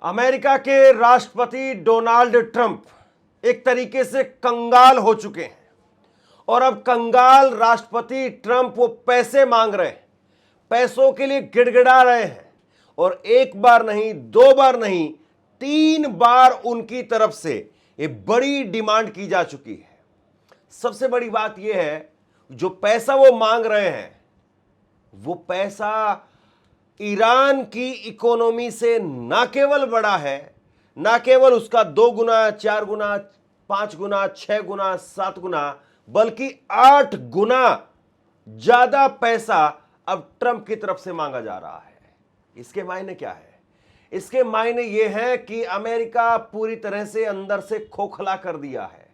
America के राष्ट्रपति Donald Trump एक तरीके से कंगाल हो चुके हैं और अब कंगाल राष्ट्रपति ट्रंप वो पैसे मांग रहे हैं, पैसों के लिए गिड़गिड़ा रहे हैं और एक बार नहीं, दो बार नहीं, 3 बार उनकी तरफ से एक बड़ी डिमांड की जा चुकी है। सबसे बड़ी बात यह है, जो पैसा वो मांग रहे हैं वो पैसा ईरान की इकोनॉमी से ना केवल बड़ा है, ना केवल उसका 2 गुना, 4 गुना, 5 गुना, 6 गुना, 7 गुना, बल्कि 8 गुना ज्यादा पैसा अब ट्रंप की तरफ से मांगा जा रहा है। इसके मायने क्या है? इसके मायने यह है कि अमेरिका पूरी तरह से अंदर से खोखला कर दिया है।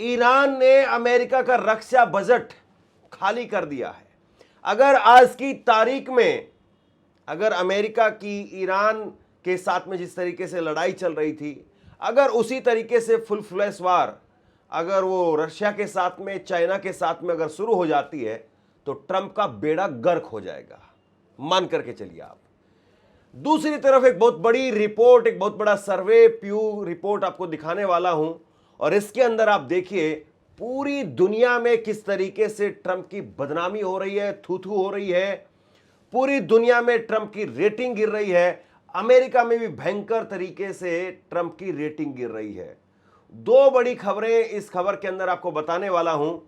ईरान ने अमेरिका का रक्षा बजट खाली कर दिया है। अगर आज की तारीख में अगर अमेरिका की ईरान के साथ में जिस तरीके से लड़ाई चल रही थी, अगर उसी तरीके से फुल फ्लैश वार अगर वो रशिया के साथ में, चाइना के साथ में अगर शुरू हो जाती है तो ट्रंप का बेड़ा गर्क हो जाएगा, मान करके चलिए आप। दूसरी तरफ एक बहुत बड़ी रिपोर्ट, एक बहुत बड़ा सर्वे, प्यू रिपोर्ट आपको दिखाने वाला हूं और इसके अंदर आप देखिए पूरी दुनिया में किस तरीके से ट्रंप की बदनामी हो रही है, थू थू हो रही है। पूरी दुनिया में ट्रंप की रेटिंग गिर रही है। अमेरिका में भी भयंकर तरीके से ट्रंप की रेटिंग गिर रही है। 2 बड़ी खबरें इस खबर के अंदर आपको बताने वाला हूं।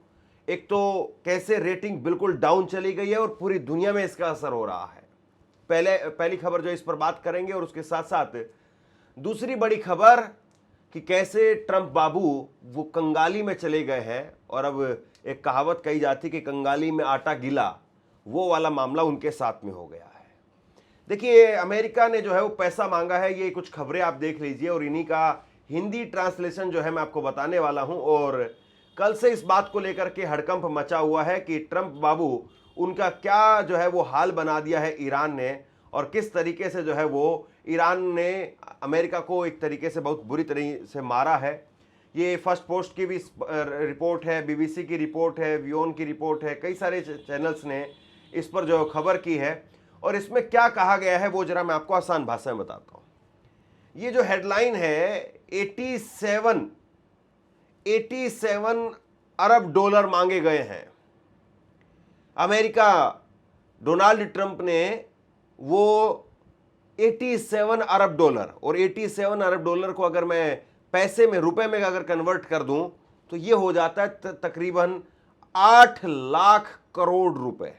एक तो कैसे रेटिंग बिल्कुल डाउन चली गई है और पूरी दुनिया में इसका असर हो रहा है। पहली खबर जो इस पर बात करेंगे और उसके साथ साथ दूसरी बड़ी खबर कि कैसे ट्रंप बाबू वो कंगाली में चले गए हैं और अब एक कहावत कही जाती कि कंगाली में आटा गीला, वो वाला मामला उनके साथ में हो गया है। देखिए, अमेरिका ने जो है वो पैसा मांगा है। ये कुछ खबरें आप देख लीजिए और इन्हीं का हिंदी ट्रांसलेशन जो है मैं आपको बताने वाला हूं। और कल से इस बात को लेकर के हड़कंप मचा हुआ है कि ट्रंप बाबू उनका क्या जो है वो हाल बना दिया है ईरान ने, और किस तरीके से जो है वो ईरान ने अमेरिका को एक तरीके से बहुत बुरी तरीके से मारा है। ये फर्स्ट पोस्ट की भी रिपोर्ट है, बीबीसी की रिपोर्ट है, वियोन की रिपोर्ट है, कई सारे चैनल्स ने इस पर जो खबर की है। और इसमें क्या कहा गया है वो जरा मैं आपको आसान भाषा में बताता हूं। ये जो हेडलाइन है, 87 अरब डॉलर मांगे गए हैं। अमेरिका, डोनाल्ड ट्रंप ने वो 87 अरब डॉलर, और 87 अरब डॉलर को अगर मैं पैसे में, रुपए में अगर कन्वर्ट कर दूं तो ये हो जाता है तकरीबन 8 लाख करोड़ रुपए।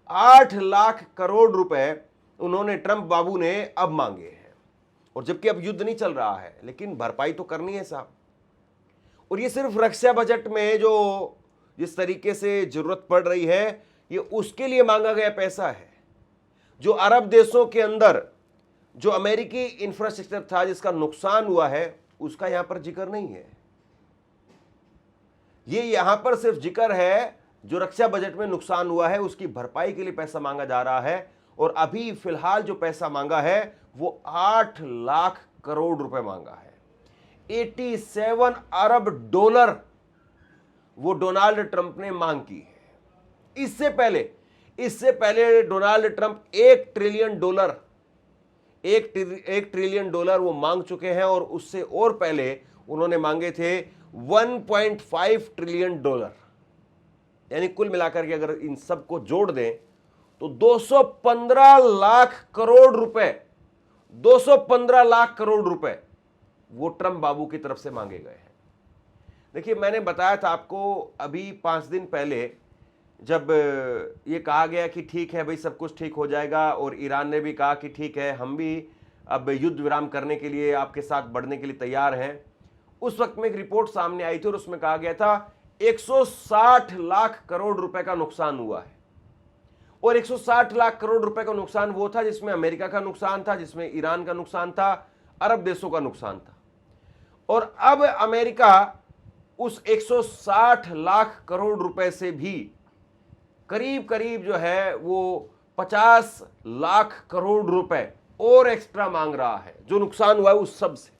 8 लाख करोड़ रुपए उन्होंने, ट्रंप बाबू ने अब मांगे हैं। और जबकि अब युद्ध नहीं चल रहा है, लेकिन भरपाई तो करनी है साहब। और ये सिर्फ रक्षा बजट में जो जिस तरीके से जरूरत पड़ रही है, ये उसके लिए मांगा गया पैसा है। जो अरब देशों के अंदर जो अमेरिकी इंफ्रास्ट्रक्चर था जिसका नुकसान हुआ है, उसका यहां पर जिक्र नहीं है। ये यहां पर सिर्फ जिक्र है जो रक्षा बजट में नुकसान हुआ है, उसकी भरपाई के लिए पैसा मांगा जा रहा है। और अभी फिलहाल जो पैसा मांगा है वो 8 लाख करोड़ रुपए मांगा है। 87 अरब डॉलर वो डोनाल्ड ट्रंप ने मांग की है। इससे पहले Donald Trump 1 trillion dollar, 1 trillion dollar वो मांग चुके हैं। और उससे और पहले उन्होंने मांगे थे 1.5 ट्रिलियन डॉलर। यानी कुल मिलाकर के अगर इन सबको जोड़ दें तो 215 लाख करोड़ रुपए, 215 लाख करोड़ रुपए वो ट्रंप बाबू की तरफ से मांगे गए हैं। देखिए, मैंने बताया था आपको अभी 5 दिन पहले, जब ये कहा गया कि ठीक है भाई, सब कुछ ठीक हो जाएगा, और ईरान ने भी कहा कि ठीक है, हम भी अब युद्ध विराम करने के लिए आपके साथ बढ़ने के लिए तैयार हैं। उस वक्त में एक रिपोर्ट सामने आई थी और उसमें कहा गया था 160 लाख करोड़ रुपए का नुकसान हुआ है। और 160 लाख करोड़ रुपए का नुकसान वो था जिसमें अमेरिका का नुकसान था, जिसमें ईरान का नुकसान था, अरब देशों का नुकसान था। और अब अमेरिका उस 160 लाख करोड़ रुपए से भी करीब करीब जो है वो 50 लाख करोड़ रुपए और एक्स्ट्रा मांग रहा है, जो नुकसान हुआ है उस सब से।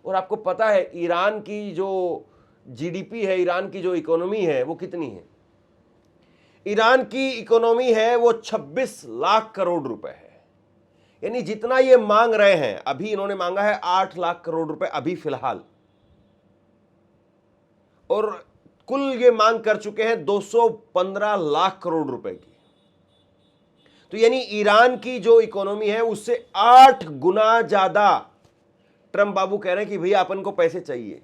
और आपको पता है ईरान की जो जीडीपी है, ईरान की जो इकोनॉमी है वो कितनी है? ईरान की इकोनॉमी है वो 26 लाख करोड़ रुपए है। यानी जितना ये मांग रहे हैं, अभी इन्होंने मांगा है 8 लाख करोड़ रुपए अभी फिलहाल, और कुल ये मांग कर चुके हैं 215 लाख करोड़ रुपए की। तो यानी ईरान की जो इकोनॉमी है उससे 8 गुना ज्यादा ट्रंप बाबू कह रहे हैं कि भैया अपन को पैसे चाहिए।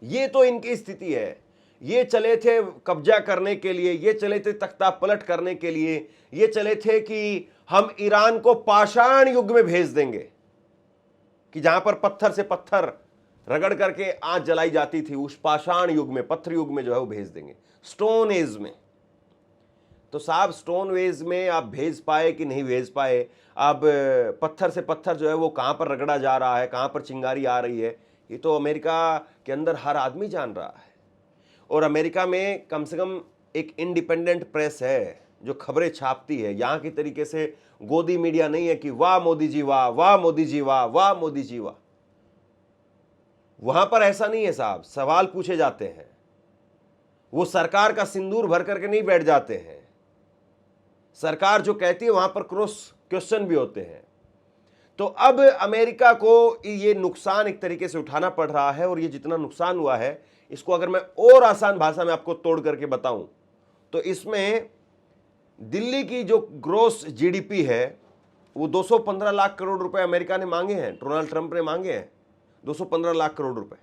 ये तो इनकी स्थिति है। ये चले थे कब्जा करने के लिए, ये चले थे तख्ता पलट करने के लिए, ये चले थे कि हम ईरान को पाषाण युग में भेज देंगे, कि जहां पर पत्थर से पत्थर रगड़ करके आंच जलाई जाती थी, उस पाषाण युग में, पत्थर युग में जो है वो भेज देंगे, स्टोन एज में। तो साहब स्टोन एज में आप भेज पाए कि नहीं भेज पाए, अब पत्थर से पत्थर जो है वो कहां पर रगड़ा जा रहा है, कहां पर चिंगारी आ रही है, ये तो अमेरिका के अंदर हर आदमी जान रहा है। और अमेरिका में कम से कम एक इंडिपेंडेंट प्रेस है जो खबरें छापती है। यहां की तरीके से गोदी मीडिया नहीं है कि वाह मोदी जी वाह, वाह मोदी जी वाह, वाह मोदी जी वाह। वहां पर ऐसा नहीं है साहब, सवाल पूछे जाते हैं। वो सरकार का सिंदूर भर करके नहीं बैठ जाते हैं, सरकार जो कहती है वहां पर क्रॉस क्वेश्चन भी होते हैं। तो अब अमेरिका को ये नुकसान एक तरीके से उठाना पड़ रहा है, और ये जितना नुकसान हुआ है इसको अगर मैं और आसान भाषा में आपको तोड़ करके बताऊं तो इसमें दिल्ली की जो ग्रोस जीडीपी है वो 215 लाख करोड़ रुपए अमेरिका ने मांगे हैं, डोनाल्ड ट्रंप ने मांगे हैं 215 लाख करोड़ रुपए,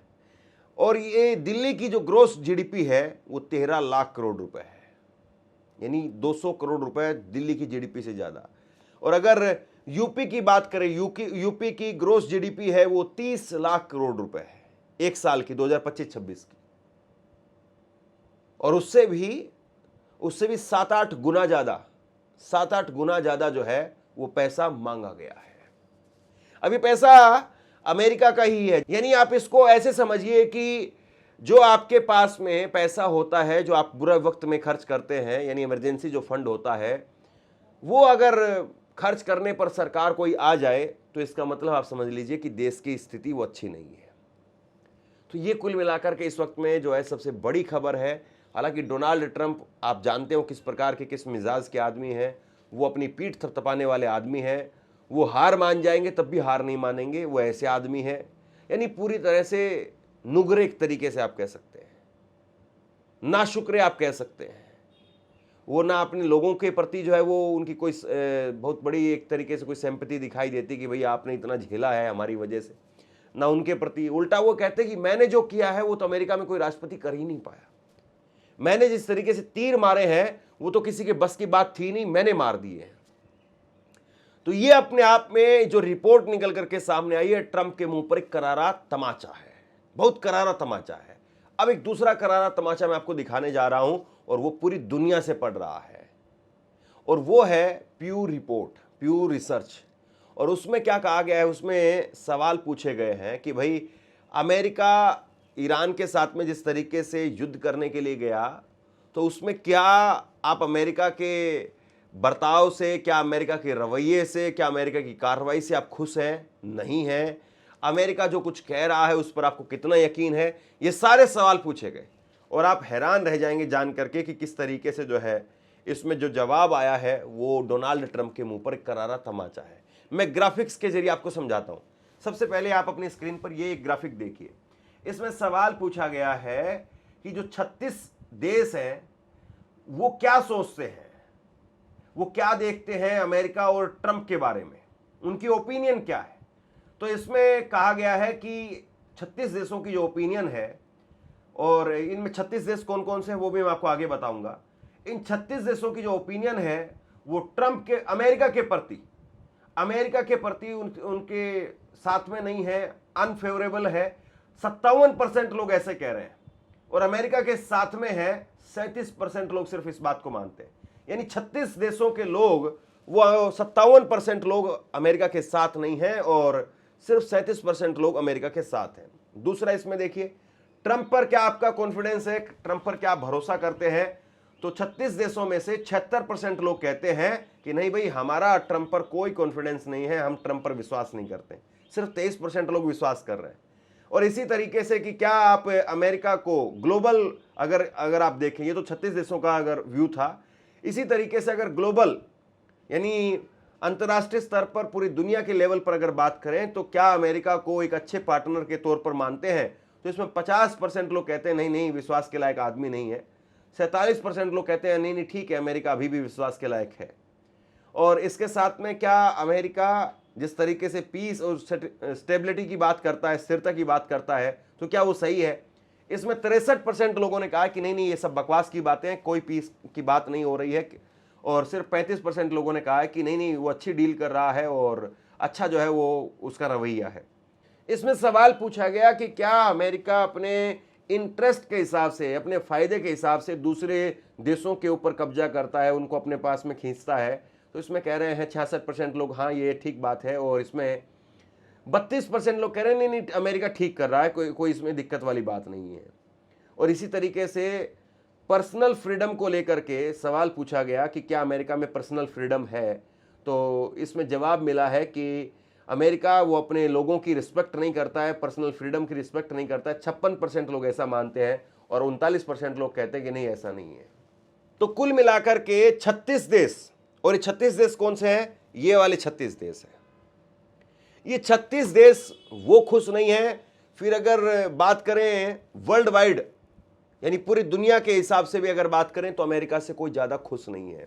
और ये दिल्ली की जो ग्रोस जीडीपी है वो 13 लाख करोड़ रुपए है, यानी 200 करोड़ रुपए दिल्ली की जीडीपी से ज्यादा। और अगर यूपी की बात करें, यूपी की ग्रोस जीडीपी है वो 30 लाख करोड़ रुपए है एक साल की, 2025-26 की, और उससे भी 7-8 गुना ज्यादा जो है वो पैसा मांगा गया है। अभी पैसा अमेरिका का ही है। यानी आप इसको ऐसे समझिए कि जो आपके पास में पैसा होता है, जो आप बुरे वक्त में खर्च करते हैं, यानी इमरजेंसी जो फंड होता है, वो अगर खर्च करने पर सरकार कोई आ जाए तो इसका मतलब आप समझ लीजिए कि देश की स्थिति वो अच्छी नहीं है। तो ये कुल मिलाकर के इस वक्त में जो है सबसे बड़ी खबर है। हालांकि डोनाल्ड ट्रंप आप जानते हो किस प्रकार के, किस मिजाज के आदमी हैं, वो अपनी पीठ थपथपाने वाले आदमी हैं। वो हार मान जाएंगे तब भी हार नहीं मानेंगे, वो ऐसे आदमी हैं। यानी पूरी तरह से नुगरे एक तरीके से आप कह सकते हैं, नाशुक्रे आप कह सकते हैं। वो ना अपने लोगों के प्रति जो है वो उनकी कोई बहुत बड़ी एक तरीके से कोई सिंपैथी दिखाई देती कि भाई आपने इतना झेला है हमारी वजह से, ना उनके प्रति। उल्टा वो कहते कि मैंने जो किया है वो तो अमेरिका में कोई राष्ट्रपति कर ही नहीं पाया, मैंने जिस तरीके से तीर मारे हैं वो तो किसी के बस की बात थी नहीं, मैंने मार दिए हैं। तो ये अपने आप में जो रिपोर्ट निकल करके सामने आई है, ट्रंप के मुंह पर एक करारा तमाचा है, बहुत करारा तमाचा है। अब एक दूसरा करारा तमाचा मैं आपको दिखाने जा रहा हूं, और वो पूरी दुनिया से पड़ रहा है, और वो है प्यू रिपोर्ट, प्यू रिसर्च। और उसमें क्या कहा गया है, उसमें सवाल पूछे गए हैं कि भाई अमेरिका ईरान के साथ में जिस तरीके से युद्ध करने के लिए गया, तो उसमें क्या आप अमेरिका के बर्ताव से, क्या अमेरिका के रवैये से, क्या अमेरिका की कार्रवाई से आप खुश हैं, नहीं हैं? अमेरिका जो कुछ कह रहा है उस पर आपको कितना यकीन है? ये सारे सवाल पूछे गए, और आप हैरान रह जाएंगे जान करके कि किस तरीके से जो है इसमें जो जवाब आया है वो डोनाल्ड ट्रंप के मुंह पर एक करारा तमाचा है। मैं ग्राफिक्स के जरिए आपको समझाता हूं। सबसे पहले आप अपनी स्क्रीन पर ये एक ग्राफिक देखिए। इसमें सवाल पूछा गया है कि जो 36 देश हैं वो क्या सोचते हैं, वो क्या देखते हैं अमेरिका और ट्रंप के बारे में, उनकी ओपिनियन क्या है। तो इसमें कहा गया है कि 36 देशों की जो ओपिनियन है, और इनमें 36 देश कौन कौन से हैं वो भी मैं आपको आगे बताऊंगा। इन 36 देशों की जो ओपिनियन है वो ट्रंप के, अमेरिका के प्रति उनके साथ में नहीं है, अनफेवरेबल है। 57% लोग ऐसे कह रहे हैं, और अमेरिका के साथ में है 37% लोग सिर्फ इस बात को मानते हैं। यानी 36 देशों के लोग, वो 57% लोग अमेरिका के साथ नहीं हैं, और सिर्फ 37% लोग अमेरिका के साथ हैं। दूसरा इसमें देखिए, ट्रंप पर क्या आपका कॉन्फिडेंस है, ट्रंप पर क्या आप भरोसा करते हैं? तो 36 देशों में से 76% लोग कहते हैं कि नहीं भाई, हमारा ट्रंप पर कोई कॉन्फिडेंस नहीं है, हम ट्रंप पर विश्वास नहीं करते। सिर्फ 23% लोग विश्वास कर रहे हैं। और इसी तरीके से कि क्या आप अमेरिका को ग्लोबल, अगर आप देखें, ये तो 36 देशों का अगर व्यू था, इसी तरीके से अगर ग्लोबल यानी अंतर्राष्ट्रीय स्तर पर पूरी दुनिया के लेवल पर अगर बात करें तो क्या अमेरिका को एक अच्छे पार्टनर के तौर पर मानते हैं, तो इसमें 50% लोग कहते हैं नहीं नहीं, विश्वास के लायक आदमी नहीं है। 47% लोग कहते हैं नहीं नहीं, ठीक है, अमेरिका अभी भी विश्वास के लायक है। और इसके साथ में क्या अमेरिका जिस तरीके से पीस और स्टेबिलिटी की बात करता है, स्थिरता की बात करता है, तो क्या वो सही है? इसमें 63% लोगों ने कहा कि नहीं नहीं, ये सब बकवास की बातें हैं, कोई पीस की बात नहीं हो रही है। और सिर्फ 35% लोगों ने कहा है कि नहीं नहीं, वो अच्छी डील कर रहा है और अच्छा जो है वो उसका रवैया है। इसमें सवाल पूछा गया कि क्या अमेरिका अपने इंटरेस्ट के हिसाब से, अपने फायदे के हिसाब से दूसरे देशों के ऊपर कब्जा करता है, उनको अपने पास में खींचता है? तो इसमें कह रहे हैं 66% लोग हाँ ये ठीक बात है, और इसमें 32% लोग कह रहे हैं नहीं नहीं, अमेरिका ठीक कर रहा है, कोई इसमें दिक्कत वाली बात नहीं है। और इसी तरीके से पर्सनल फ्रीडम को लेकर के सवाल पूछा गया कि क्या अमेरिका में पर्सनल फ्रीडम है, तो इसमें जवाब मिला है कि अमेरिका वो अपने लोगों की रिस्पेक्ट नहीं करता है, पर्सनल फ्रीडम की रिस्पेक्ट नहीं करता है। 56% लोग ऐसा मानते हैं और 39% लोग कहते हैं कि नहीं ऐसा नहीं है। तो कुल मिलाकर के 36 देश, और ये 36 देश कौन से हैं? ये वाले 36 देश हैं। ये 36 देश वो खुश नहीं है। फिर अगर बात करें वर्ल्ड वाइड, यानी पूरी दुनिया के हिसाब से भी अगर बात करें, तो अमेरिका से कोई ज्यादा खुश नहीं है।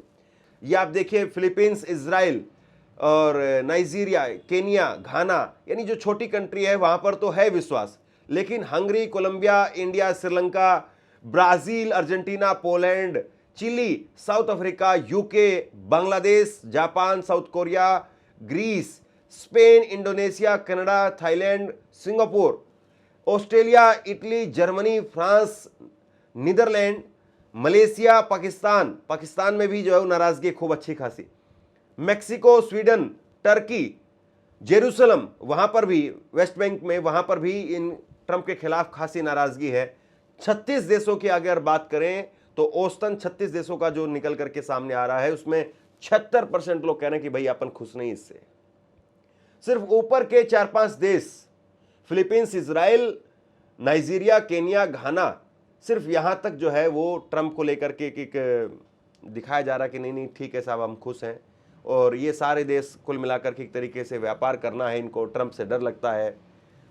ये आप देखिए, फिलीपींस, इजराइल और नाइजीरिया, केनिया, घाना, यानी जो छोटी कंट्री है वहां पर तो है विश्वास, लेकिन Hungary, Colombia, India, Sri Lanka, Brazil, Argentina, Poland, Chile, South Africa, UK, Bangladesh, Japan, South Korea, Greece, Spain, Indonesia, Canada, Thailand, Singapore, Australia, Italy, Germany, France, Netherland, Malaysia, Pakistan में भी जो है नाराजगी खूब अच्छी खासी, मेक्सिको, स्वीडन, टर्की, जेरूसलम, वहां पर भी, वेस्ट बैंक में, वहां पर भी इन ट्रंप के खिलाफ खासी नाराजगी है। 36 देशों की अगर बात करें तो औसतन 36 देशों का जो निकल करके सामने आ रहा है, उसमें 76% लोग कह रहे हैं कि भाई अपन खुश नहीं इससे। सिर्फ ऊपर के 4-5 देश, फिलीपींस, इजराइल, नाइजीरिया, केनिया, घाना, सिर्फ यहां तक जो है वो ट्रंप को लेकर के एक दिखाया जा रहा है कि नहीं नहीं ठीक है साहब, हम खुश हैं। और ये सारे देश कुल मिलाकर के एक तरीके से व्यापार करना है इनको, ट्रंप से डर लगता है।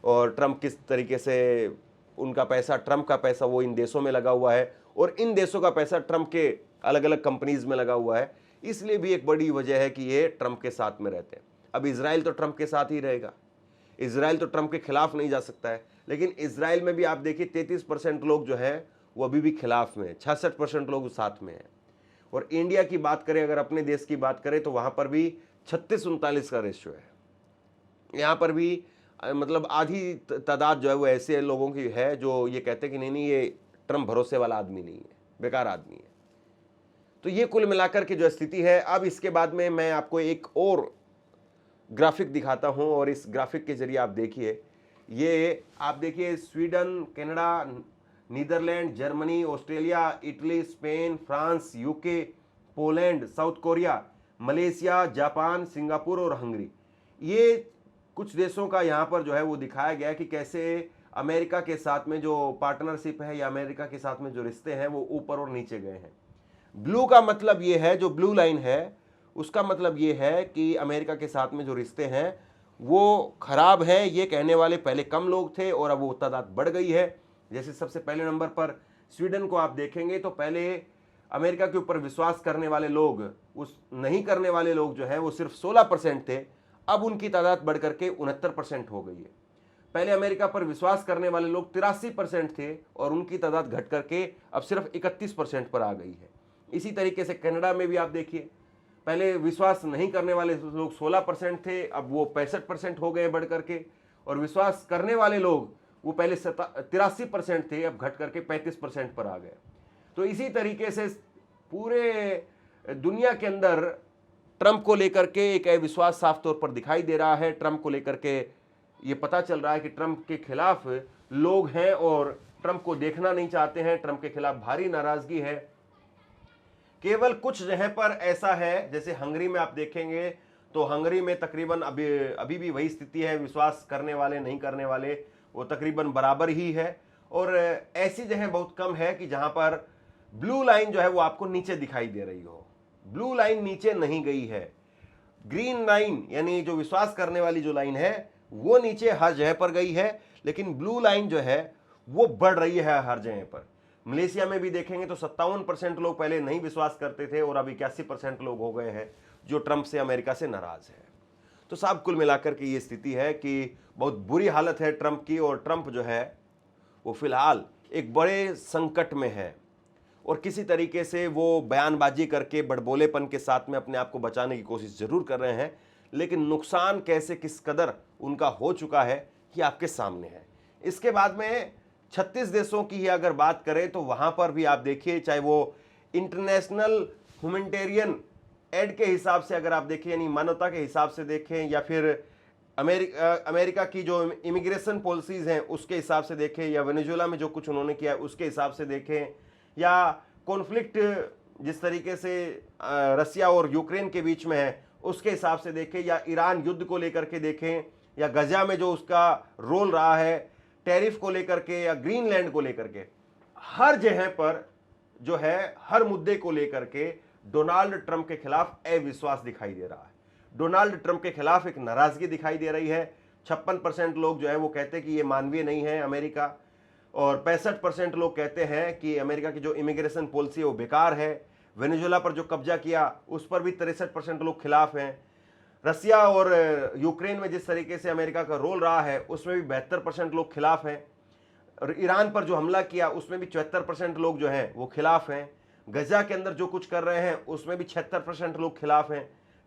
और ट्रंप किस तरीके से, उनका पैसा, ट्रंप का पैसा वो इन देशों में लगा हुआ है, और इन देशों का पैसा ट्रंप के अलग अलग कंपनीज में लगा हुआ है। इसलिए भी एक बड़ी वजह है कि ये ट्रंप के साथ में रहते हैं। अब इजराइल तो ट्रंप के साथ ही रहेगा, इजराइल तो ट्रंप के खिलाफ नहीं जा सकता है। लेकिन इजराइल में भी आप देखिए 33% लोग जो है वो अभी भी खिलाफ में है, 66% लोग साथ में हैं। और इंडिया की बात करें, अगर अपने देश की बात करें, तो वहां पर भी 36-39 का रेशियो है। यहां पर भी मतलब आधी तादाद जो है वो ऐसे लोगों की है जो ये कहते हैं कि नहीं नहीं, ये ट्रंप भरोसे वाला आदमी नहीं है, बेकार आदमी है। तो ये कुल मिलाकर के जो स्थिति है। अब इसके बाद में मैं आपको एक और ग्राफिक दिखाता हूं, और इस ग्राफिक के जरिए आप देखिए, ये आप देखिए Sweden, Canada, Netherland, Germany, Australia, Italy, Spain, France, UK, Poland, South Korea, Malaysia, Japan, Singapore और हंगरी, ये कुछ देशों का यहाँ पर जो है वो दिखाया गया कि कैसे अमेरिका के साथ में जो पार्टनरशिप है या अमेरिका के साथ में जो रिश्ते हैं वो ऊपर और नीचे गए हैं। ब्लू का मतलब ये है, जो ब्लू लाइन है उसका मतलब ये है कि अमेरिका के साथ में जो रिश्ते हैं वो खराब हैं। ये कहने वाले पहले कम लोग थे और अब वो तादाद बढ़ गई है। जैसे सबसे पहले नंबर पर स्वीडन को आप देखेंगे तो पहले अमेरिका के ऊपर विश्वास करने वाले लोग, उस नहीं करने वाले लोग जो है वो सिर्फ 16% थे, अब उनकी तादाद बढ़ करके 69% हो गई है। पहले अमेरिका पर विश्वास करने वाले लोग 83% थे और उनकी तादाद घट करके अब सिर्फ 31% पर आ गई है। इसी तरीके से कनाडा में भी आप देखिए, पहले विश्वास नहीं करने वाले लोग 16% थे, अब वो 65% हो गए बढ़ करके, और विश्वास करने वाले लोग वो पहले 83% थे, अब घट करके 35% पर आ गए। तो इसी तरीके से पूरे दुनिया के अंदर ट्रंप को लेकर के एक अविश्वास साफ तौर पर दिखाई दे रहा है। ट्रंप को लेकर के ये पता चल रहा है कि ट्रंप के खिलाफ लोग हैं और ट्रंप को देखना नहीं चाहते हैं। ट्रंप के खिलाफ भारी नाराजगी है। केवल कुछ जगह पर ऐसा है, जैसे हंगरी में आप देखेंगे तो हंगरी में तकरीबन अभी भी वही स्थिति है, विश्वास करने वाले नहीं करने वाले वो तकरीबन बराबर ही है। और ऐसी जगह बहुत कम है कि जहां पर ब्लू लाइन जो है वो आपको नीचे दिखाई दे रही हो। ब्लू लाइन नीचे नहीं गई है। ग्रीन लाइन यानी जो विश्वास करने वाली जो लाइन है वो नीचे हर जगह पर गई है, लेकिन ब्लू लाइन जो है वो बढ़ रही है हर जगह पर। मलेशिया में भी देखेंगे तो 57% लोग पहले नहीं विश्वास करते थे और अब 81% लोग हो गए हैं जो ट्रंप से, अमेरिका से नाराज है। तो साहब कुल मिलाकर के ये स्थिति है कि बहुत बुरी हालत है ट्रंप की, और ट्रंप जो है वो फिलहाल एक बड़े संकट में है और किसी तरीके से वो बयानबाजी करके बड़बोलेपन के साथ में अपने आप को बचाने की कोशिश जरूर कर रहे हैं, लेकिन नुकसान कैसे किस कदर उनका हो चुका है ये आपके सामने है। इसके बाद में 36 देशों की ही अगर बात करें तो वहां पर भी आप देखिए, चाहे वो इंटरनेशनल ह्यूमैनिटेरियन एड के हिसाब से अगर आप देखें, यानी मानवता के हिसाब से देखें, या फिर अमेरिका की जो इमिग्रेशन पॉलिसीज हैं उसके हिसाब से देखें, या वेनेजुएला में जो कुछ उन्होंने किया उसके हिसाब से देखें, या कॉन्फ्लिक्ट जिस तरीके से रसिया और यूक्रेन के बीच में है उसके हिसाब से देखें, या ईरान युद्ध को लेकर के देखें, या गजा में जो उसका रोल रहा है टैरिफ को लेकर के, या ग्रीनलैंड को लेकर के, हर जगह पर जो है हर मुद्दे को लेकर के डोनाल्ड ट्रंप के खिलाफ अविश्वास दिखाई दे रहा है। डोनाल्ड ट्रंप के खिलाफ एक नाराजगी दिखाई दे रही है। 56% लोग जो है वो कहते हैं कि ये मानवीय नहीं है अमेरिका, और 65% लोग कहते हैं कि अमेरिका की जो इमिग्रेशन पॉलिसी है वो बेकार है। वेनेजुएला पर जो कब्जा किया उस पर भी 63% लोग खिलाफ हैं। रसिया और यूक्रेन में जिस तरीके से अमेरिका का रोल रहा है उसमें भी 72% लोग खिलाफ हैं, और ईरान पर जो हमला किया उसमें भी 74% लोग जो हैं वो खिलाफ हैं। गजा के अंदर जो कुछ कर रहे हैं उसमें भी 76% लोग खिलाफ हैं।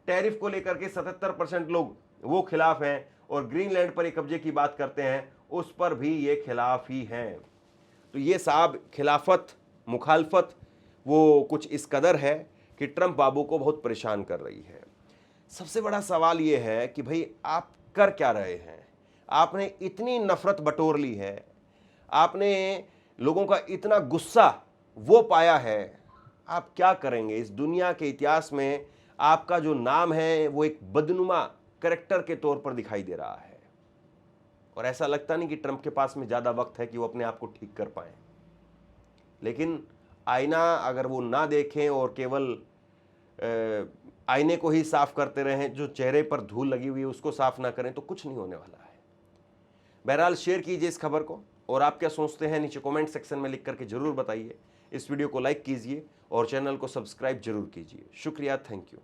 टैरिफ को लेकर के 77% लोग वो खिलाफ हैं, और ग्रीनलैंड पर एक कब्जे की बात करते हैं उस पर भी ये खिलाफ ही हैं। तो ये साहब खिलाफत, मुखालफत वो कुछ इस कदर है कि ट्रंप बाबू को बहुत परेशान कर रही है। सबसे बड़ा सवाल ये है कि भाई आप कर क्या रहे हैं? आपने इतनी नफरत बटोर ली है, आपने लोगों का इतना गुस्सा वो पाया है, आप क्या करेंगे? इस दुनिया के इतिहास में आपका जो नाम है वो एक बदनुमा कैरेक्टर के तौर पर दिखाई दे रहा है, और ऐसा लगता नहीं कि ट्रंप के पास में ज़्यादा वक्त है कि वो अपने आप को ठीक कर पाए। लेकिन आईना अगर वो ना देखें और केवल आईने को ही साफ करते रहें, जो चेहरे पर धूल लगी हुई है उसको साफ ना करें, तो कुछ नहीं होने वाला है। बहरहाल शेयर कीजिए इस खबर को, और आप क्या सोचते हैं नीचे कमेंट सेक्शन में लिख करके जरूर बताइए। इस वीडियो को लाइक कीजिए और चैनल को सब्सक्राइब जरूर कीजिए। शुक्रिया, थैंक यू।